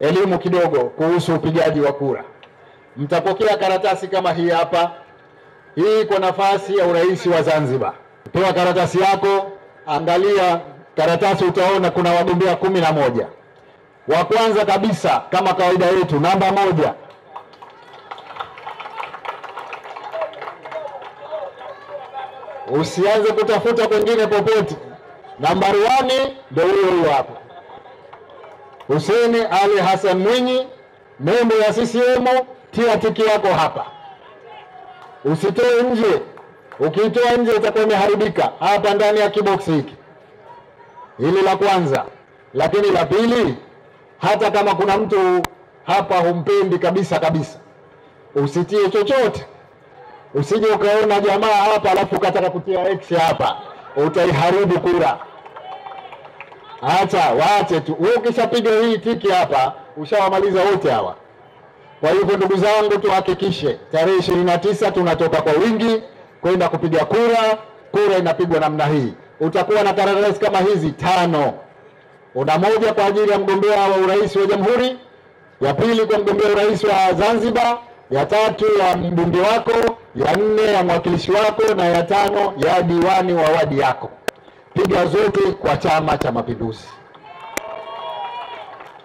elimu kidogo kuhusu upigaji wa kura. Mtapokea karatasi kama hii hapa. Hii kwa nafasi ya urais wa Zanzibar. Pewa karatasi yako, angalia karatasi, utaona kuna wagombea 11. Wa kwanza kabisa kama kawaida yetu, namba 1. Usianze kutafuta kwingine popote. Nambari 1 ndio huyo hapo. Hussein Ali Hassan Mwinyi, membo ya CCM, tia tiki yako hapa. Usitoe nje. Ukitoa nje itakuwa imeharibika hapa ndani ya kiboksi hiki. Hili la kwanza. Lakini la pili, hata kama kuna mtu hapa humpendi kabisa, usitie chochote. Usije ukaona jamaa hapa alafu ukataka kutia X hapa, utaiharibu kura. Acha, waache tu. Wewe ukishapiga hii tiki hapa, ushawamaliza wote hawa. Kwa hivyo ndugu zangu, tuhakikishe tarehe 29 tunatoka kwa wingi kwenda kupiga kura. Kura inapigwa namna hii. Utakuwa na karatasi kama hizi 5. Una moja kwa ajili ya mgombea wa urais wa Jamhuri, ya pili kwa mgombea urais wa Zanzibar, ya 3 ya mbunge wako, ya 4 ya mwakilishi wako, na ya 5 ya diwani wa wadi yako. Piga zote kwa Chama cha Mapinduzi.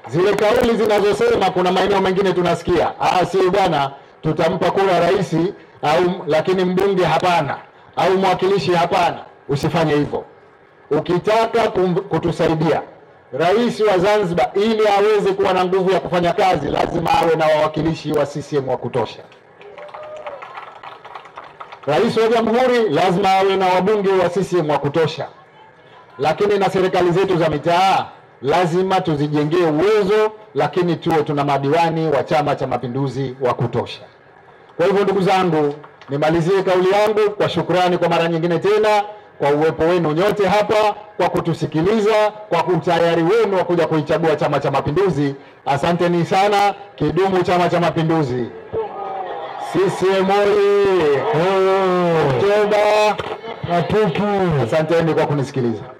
Zile kauli zinazosema kuna maeneo mengine tunasikia, si bwana tutampa kura rais lakini mbunge hapana, au mwakilishi hapana. Usifanye hivyo. Ukitaka kutusaidia rais wa Zanzibar ili aweze kuwa na nguvu ya kufanya kazi, lazima awe na wawakilishi wa CCM wa kutosha. Rais wa Jamhuri lazima awe na wabunge wa CCM wa kutosha. Lakini na serikali zetu za mitaa lazima tuzijengee uwezo, lakini tuwe tuna madiwani wa Chama cha Mapinduzi wa kutosha. Kwa hivyo ndugu zangu, nimalizie kauli yangu kwa shukrani kwa mara nyingine tena kwa uwepo wenu nyote hapa, kwa kutusikiliza, kwa utayari wenu wa kuja kuichagua Chama cha Mapinduzi. Asanteni sana. Kidumu Chama cha Mapinduzi! CCM oyee! Oktoba matupu! Asanteni kwa kunisikiliza.